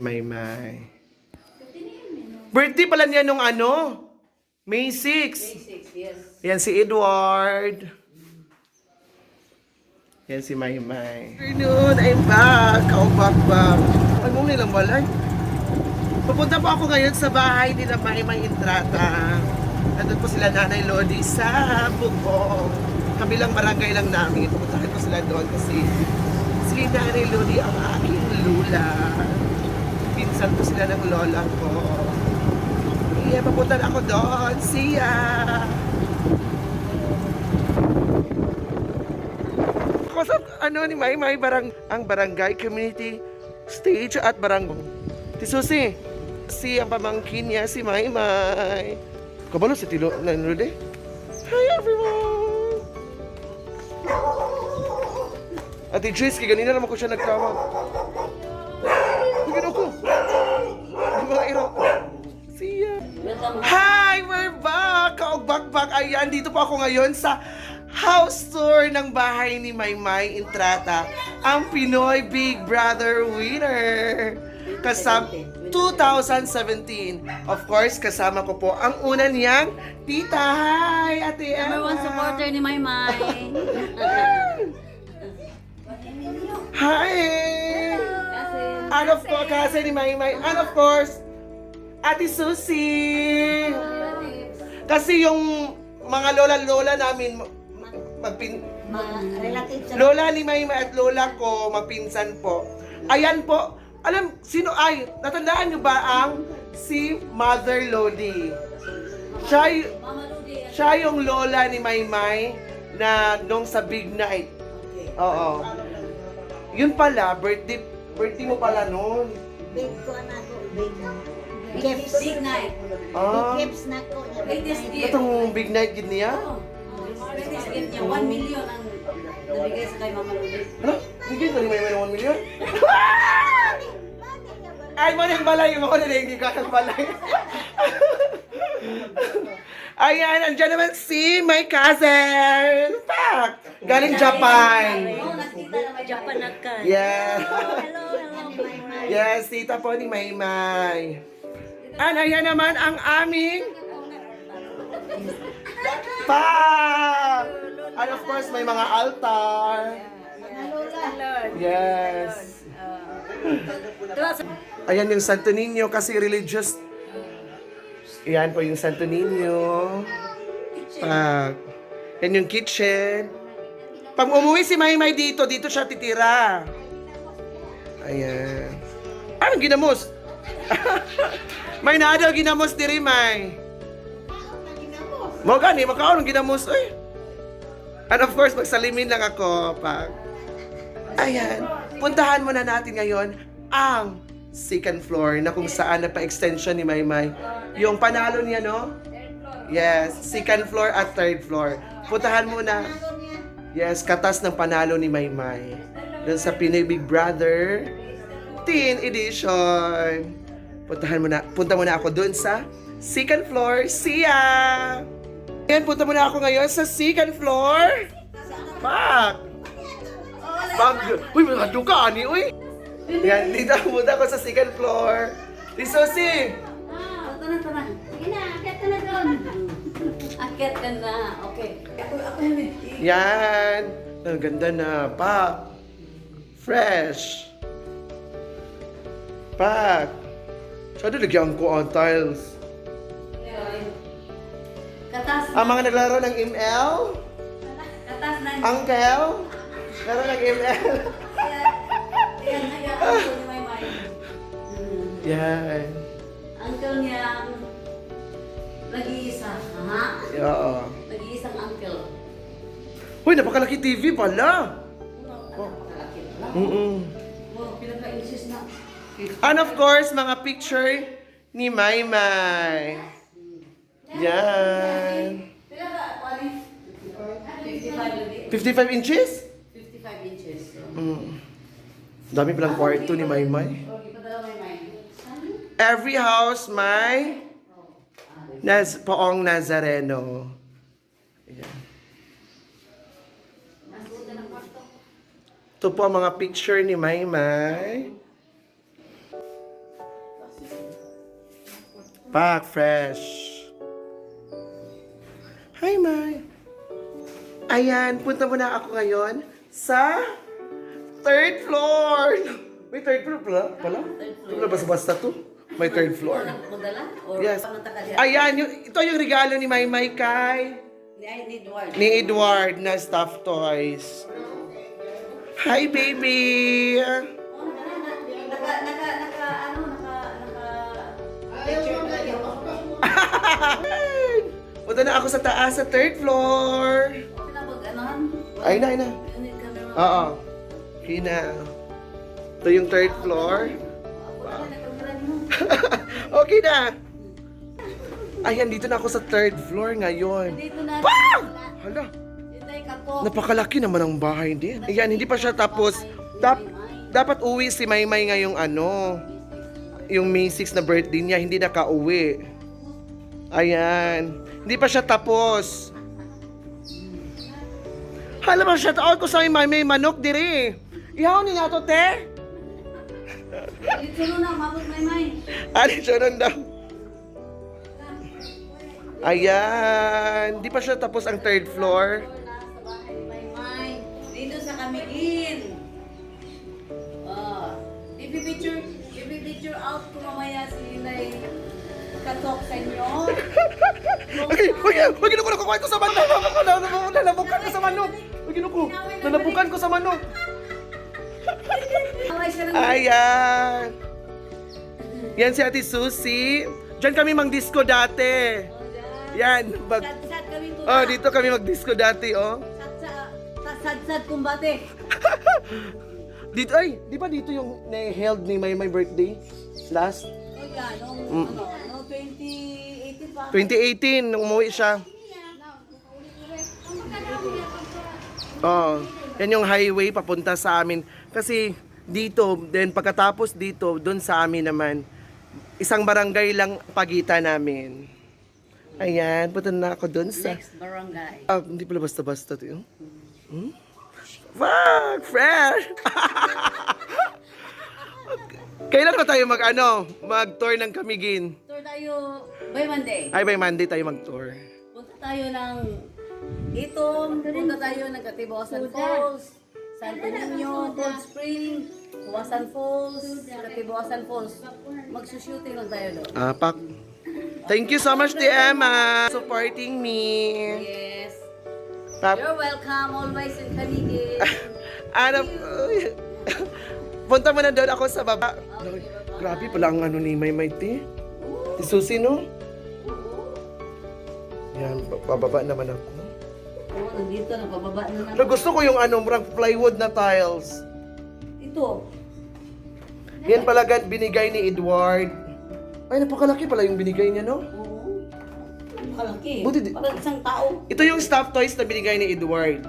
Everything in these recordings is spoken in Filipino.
May. Birthday pala niya nung ano? May 6. May 6, yes. Yan si Edward. Yan si May. Afternoon, I'm back. Kaubak-bak. Ay, mong nilang balay. Pupunta po ako ngayon sa bahay nila May Entrata. Nandun po sila Nanay Lodi sa Bugong. Kabilang barangay lang namin. Pupuntahan ko sila doon kasi si Nanay Lodi ang aking lula. Pinsan ko sila ng lola ko. Iya, papunta na ako doon. See ya! Ako sa ni May ang barangay community stage at barangay. Si Susi, si ang pamangkin niya, si May. Kabalo sa tilo na Lodi. Hi everyone! Ate Joyce, ganina naman ko siya nagtawag. Higin ako. Ang mga iro. See ya. Hi! We're back! Kaogbak-bak. Ayan, dito po ako ngayon sa house tour ng bahay ni May Entrata. Ang Pinoy Big Brother winner. Kasama 2017. Of course, kasama ko po ang una niyang tita. Hi, Ate Emma. Number 1 supporter ni Maymay. Hi! And of course, kasi ni May. And of course, Ate Susie. Kasi yung mga lola-lola namin, lola ni May at lola ko, magpinsan po. Ayan po, alam, sino ay, natandaan nyo ba ang si Mother Lodi? Siya yung lola ni May na nung sa Big Night. Oo. Yun pala, birthday mo pala noon. Big ko na ko, big Big night. Gift na ko. Latest gift. Itong Big Night gid niya? Latest gift niya. 1 million ang nabigay sa kay Mama Lodi. Ano? Bigyan ko ni May 1 million? Ay, mo nang balay mo na hindi ka ng balay. Ayan, andyan naman si my cousin. Pak! Galing Japan. Oo, nakita na may Japan na ka. Yeah. Hello. Yes, tita po ni Maymay. And ayan naman ang aming Pak! And of course, may mga altar. Yes. Ayan yung Santo Niño kasi religious. Ayan po yung Santo Niño. Pak. Yan yung kitchen. Pag umuwi si Maymay dito siya titira. Ayan. Anong ginamos? May nadaw ginamos diri, May. Mo gani, makaon ang ginamos. Ay. And of course, magsalimin lang ako. Pag. Ayan. Puntahan muna natin ngayon ang second floor na kung saan na pa-extension ni Maymay. Yung panalo niya, no? Yes. Second floor at third floor. Puntahan muna. Yes, katas ng panalo ni Maymay. Doon sa Pinoy Big Brother Teen Edition. Punta muna ako doon sa second floor. See ya! Ayan, punta muna ako ngayon sa second floor. Pak! Uy, mga duka, ani, uy! Ayan, dito muna ako sa second floor. Susie! Tara. Sige na, akyat ka na doon. Akyat ka na, okay. Ako Yan! Ang ganda na, Pak! Fresh! Pak! Saan nilagyan ko ang tiles? Katas Ang mga naglaro ng ML? Katas na. Uncle? Laro ng ML? Ayan, uncle ni Maymay. Yan. Uncle niya, nag-iisa. Ha? Oo. Nag-iisang uncle. Uy, napakalaki TV pala! Pinaka-insist na. And of course, mga picture ni Maymay. Yan. 55 inches? 55 inches. Dami palang kwarto ni Maymay. Every house may Poong Nazareno. Ayan. Ito po ang mga picture ni Maymay. Pack fresh. Hi, Mai. Ayan, punta muna ako ngayon sa third floor. May third floor pala? Wala basta-basta to. May third floor. Magdala? Or Yes. pangataka diha? Ayan, ito yung regalo ni Maymay kay Ni Edward. ni Edward na stuffed toys. Hi, baby! Oh, Punta na ako sa taas, sa third floor. Ay na. Oo. Okay na. Ito yung third floor. Okay na. Ayan, dito na ako sa third floor ngayon. Dito na. Wow! Hala, Itay ka po. napakalaki naman ang bahay din. Ayan, hindi pa siya tapos. Dapat uwi si Maymay ngayong yung May 6 na birthday niya, hindi nakauwi. Ayan. Hindi pa siya tapos. Hala ba, shout out ko sa Maymay manok diri. Ihaw ni nato, te. Dito na, mabot may. Ano siya nun daw? Ayan. Di pa siya tapos ang third floor. Sa bahay ni Maymay. Dito sa Kamigin. Ipipicture out ko mamaya si Inday katok sa inyo. Okay, wag ginuko na kukuha ko sa manok. Nalabukan ko sa manok. Wag ginuko. Nalabukan ko sa manok. Ayan. Yan si Ate Susie. Diyan kami mag-disco dati. Yan. Sad kami to. Oh, dito kami mag-disco dati, oh. Sad kumbate. Dito, ay, di ba dito yung na-held ni my birthday? Last? O yan, no 2018 pa. 2018, nung umuwi siya. Oh, yan yung highway papunta sa amin. Kasi dito, then pagkatapos dito, doon sa amin naman, isang barangay lang pagitan namin. Ayan, punta na ako doon sa... Next barangay. Hindi pala basta-basta to yun. Fuck, fresh! Kailan pa tayo mag-tour ng Kamigin? Tour tayo by Monday. Ay, by Monday tayo mag-tour. Punta tayo ng Itom, punta tayo ng Katibawasan Falls, Santo Niño, Cold Spring, Kawasan Falls, Katibawasan Falls. Magsushooting lang tayo doon. Pak. Thank you so much, Tia Emma, supporting me. Yes. Pap, You're welcome always in Kamigin. punta mo na doon ako sa baba. Grabe pala ang ni Maymay, te. Si Susie, no? Yan, bababa naman ako. Oo, nandito na, pababa na Pero naman. gusto ko yung murang plywood na tiles. Ito. Yan pala binigay ni Edward. Ay, napakalaki pala yung binigay niya, no? Oo. Kalaki. Buti Parang isang tao. Ito yung stuffed toys na binigay ni Edward.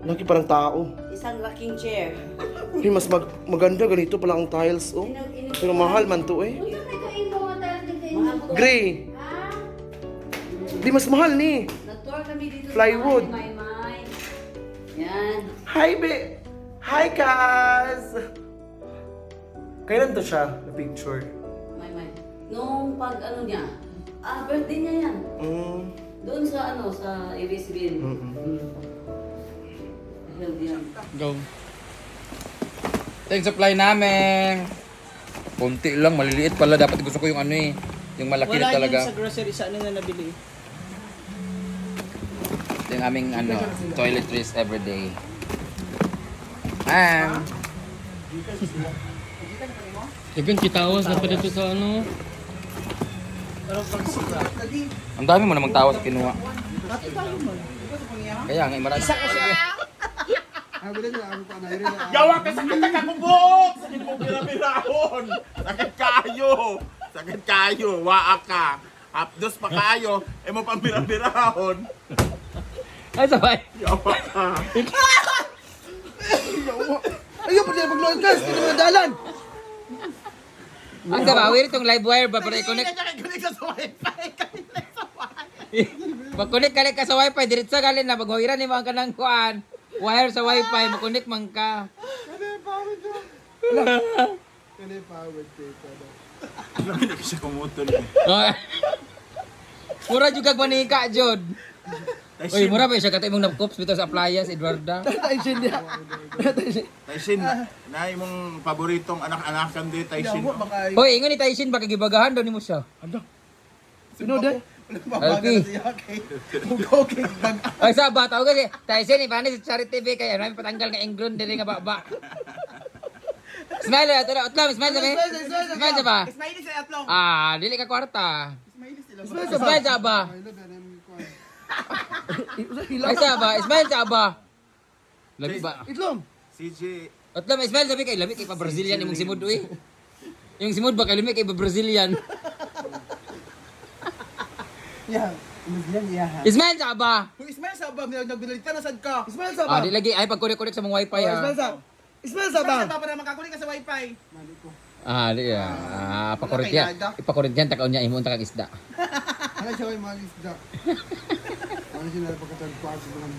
Laki parang tao. Isang rocking chair. Ay, mas maganda ganito pala ang tiles, oh. Pero mahal man to, eh. Mahal to. Gray. Di mas mahal ni. Nag-tour kami dito Plywood. sa bahay ni Maymay. Yan. Hi, Hi, Kaz! Kailan to siya na picture? Maymay. Nung pag niya, birthday niya yan. Doon sa sa ABS-CBN. Healthy yan. Go. Ito yung supply namin. Konti lang, maliliit pala. Dapat gusto ko yung yung malaki na talaga. Wala yun sa grocery, sa ano na nabili. Ito yung aming toiletries everyday. 70 tawas na pa dito sa ano. Ang dami mo namang tawas kinuha. Kaya nga, marami. Yawa ka sakit na kakubok! Sakit mo birabirahon! Sakit kayo! Waa ka! Hapdos pa kayo! E mo pang birabirahon! Ay, sabay. Yawa ka! Ayun, pwede na mag-load guys. Hindi mo dalan. Ang sabawir itong live wire ba para i-connect? Kaya ka sa wifi! Mag-connect ka sa wifi. Diretso galing na. Pag-huwiran ni mga kanang kuan. Wire sa wifi. Mag-connect man ka. Alam mo na siya kumutol eh. Oh. Mura juga manika, Jod. Uy, mura ba siya katay mong napkops bitaw sa appliance, Edwarda? Taishin niya. Taishin, na imong paboritong anak-anakan di Taishin. Hoy, ingon ni Taishin baka gibagahan daw nimo siya. Sino de? Alpi. Ay sa ba tawag kasi Taishin ipani sa Charity TV kaya may patanggal nga England dili nga baba. Smile ato na, utlam, smile sabi. Smile sa ba? Smiley sa atlong. Ah, dili ka kwarta. Smile sa ba? Ay sa ba? Smile sa ba? Labi ba? Itlom. CJ, Utlam, smile sabi kay labi kay pa Brazilian imong simud uy. Yung simud ba kay labi kay pa Brazilian. Yeah. Yan yeah. Smile sa ba? Kung Ismail sa ba, nagbilalitan na sad ka. Ismail sa Ah, di lagi ay pagkunik-kunik sa mong wifi ha. Ismail sa ba para makakunik ka sa wifi. Ah, di ya. Ah, pakurit yan. Ipakurit yan takaw niya imong takag isda. Ano siya ay malis da? Ano siya na pagkatagpasa ng